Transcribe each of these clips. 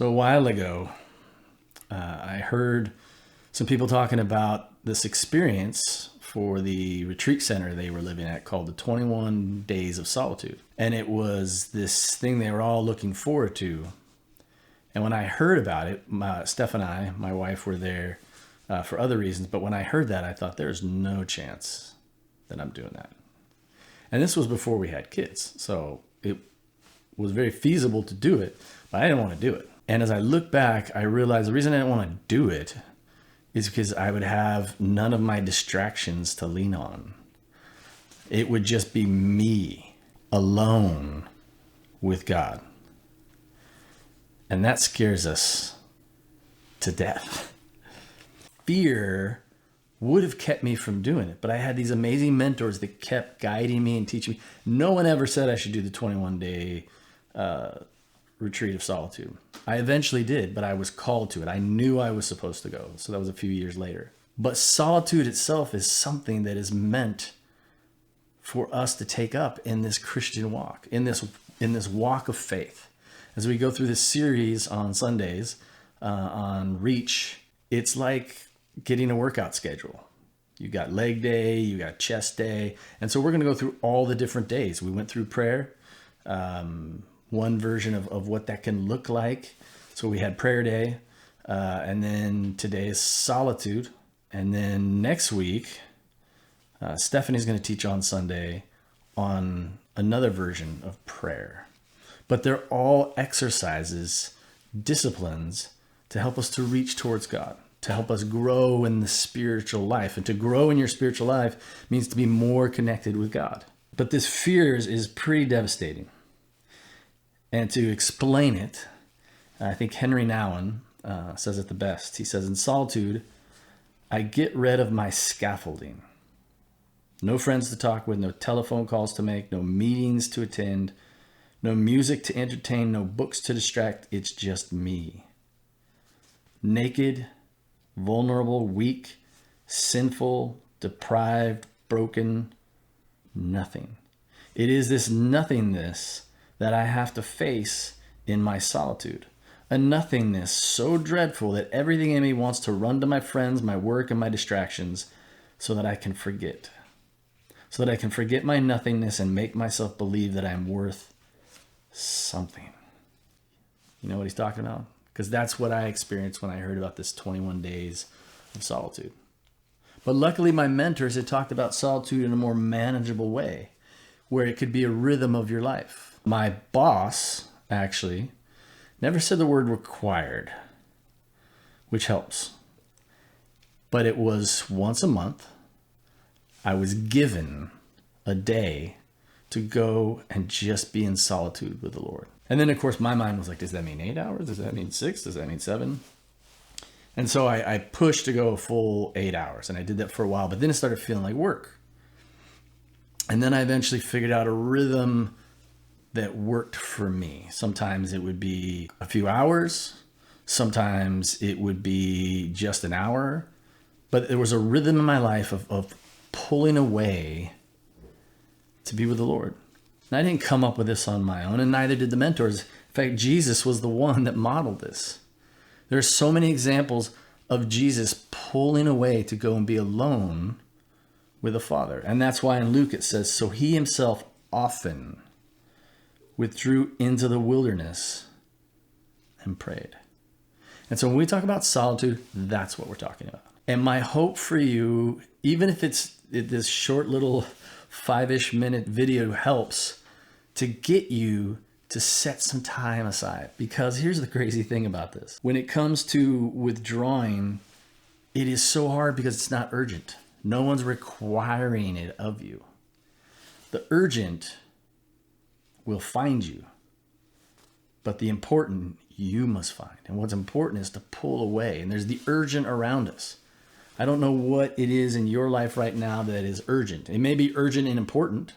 So a while ago, I heard some people talking about this experience for the retreat center they were living at called the 21 Days of Solitude. And it was this thing they were all looking forward to. And when I heard about it, Steph and I, my wife, were there for other reasons. But when I heard that, I thought there's no chance that I'm doing that. And this was before we had kids. So it was very feasible to do it, but I didn't want to do it. And as I look back, I realized the reason I didn't want to do it is because I would have none of my distractions to lean on. It would just be me alone with God. And that scares us to death. Fear would have kept me from doing it, but I had these amazing mentors that kept guiding me and teaching me. No one ever said I should do the 21-day retreat of solitude. I eventually did, but I was called to it. I knew I was supposed to go. So that was a few years later. But solitude itself is something that is meant for us to take up in this Christian walk, in this walk of faith. As we go through this series on Sundays on Reach, it's like getting a workout schedule. You got leg day, you got chest day. And so we're going to go through all the different days. We went through prayer, one version of what that can look like. So we had prayer day, and then today is solitude. And then next week, Stephanie's going to teach on Sunday on another version of prayer. But they're all exercises, disciplines to help us to reach towards God, to help us grow in the spiritual life. And to grow in your spiritual life means to be more connected with God. But this fear is pretty devastating. And to explain it, I think Henry Nouwen says it the best. He says, in solitude, I get rid of my scaffolding. No friends to talk with, no telephone calls to make, no meetings to attend, no music to entertain, no books to distract. It's just me. Naked, vulnerable, weak, sinful, deprived, broken, nothing. It is this nothingness that I have to face in my solitude. A nothingness so dreadful that everything in me wants to run to my friends, my work, and my distractions so that I can forget. So that I can forget my nothingness and make myself believe that I'm worth something. You know what he's talking about? Because that's what I experienced when I heard about this 21 days of solitude. But luckily my mentors had talked about solitude in a more manageable way, where it could be a rhythm of your life. My boss, actually, never said the word required, which helps. But it was once a month, I was given a day to go and just be in solitude with the Lord. And then, of course, my mind was like, does that mean 8 hours? Does that mean 6? Does that mean 7? And so I pushed to go a full 8 hours, and I did that for a while, but then it started feeling like work. And then I eventually figured out a rhythm that worked for me. Sometimes it would be a few hours. Sometimes it would be just an hour. But there was a rhythm in my life of pulling away to be with the Lord. And I didn't come up with this on my own, and neither did the mentors. In fact, Jesus was the one that modeled this. There are so many examples of Jesus pulling away to go and be alone with the Father. And that's why in Luke it says, so he himself often withdrew into the wilderness and prayed. And so when we talk about solitude, that's what we're talking about. And my hope for you, even if it's this short little 5-ish minute video, helps to get you to set some time aside. Because here's the crazy thing about this. When it comes to withdrawing, it is so hard because it's not urgent. No one's requiring it of you. The urgent will find you, but the important you must find. And what's important is to pull away. And there's the urgent around us. I don't know what it is in your life right now that is urgent. It may be urgent and important.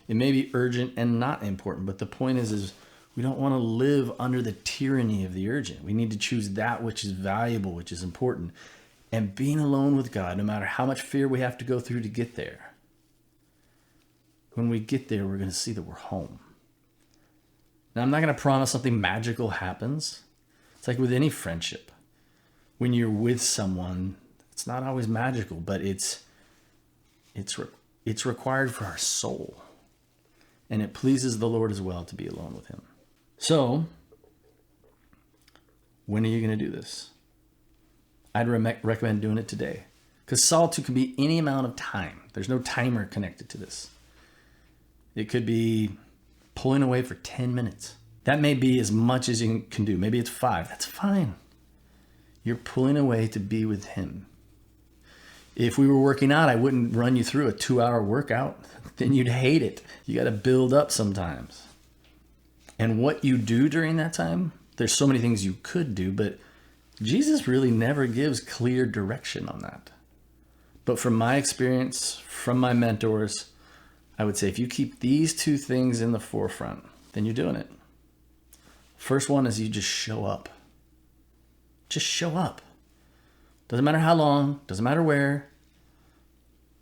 It may be urgent and not important. But the point is we don't want to live under the tyranny of the urgent. We need to choose that which is valuable, which is important. And being alone with God, no matter how much fear we have to go through to get there, when we get there, we're going to see that we're home. Now, I'm not going to promise something magical happens, It's like with any friendship. When you're with someone, it's not always magical, but it's required for our soul. And it pleases the Lord as well to be alone with him. So, when are you going to do this? I'd recommend doing it today. Because solitude can be any amount of time. There's no timer connected to this. It could be pulling away for 10 minutes. That may be as much as you can do. Maybe it's 5. That's fine. You're pulling away to be with him. If we were working out, I wouldn't run you through a 2-hour workout. Then you'd hate it. You got to build up sometimes. And what you do during that time, there's so many things you could do, but Jesus really never gives clear direction on that. But from my experience, from my mentors, I would say if you keep these 2 things in the forefront, then you're doing it. First one is you just show up. Just show up. Doesn't matter how long, doesn't matter where,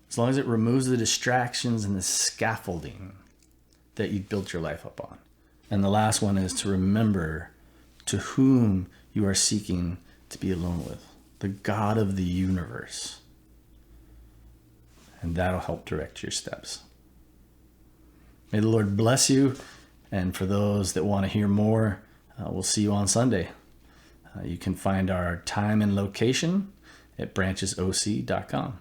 as long as it removes the distractions and the scaffolding that you built your life up on. And the last one is to remember to whom you are seeking to be alone with, the God of the universe. And that'll help direct your steps. May the Lord bless you. And for those that want to hear more, we'll see you on Sunday. You can find our time and location at branchesoc.com.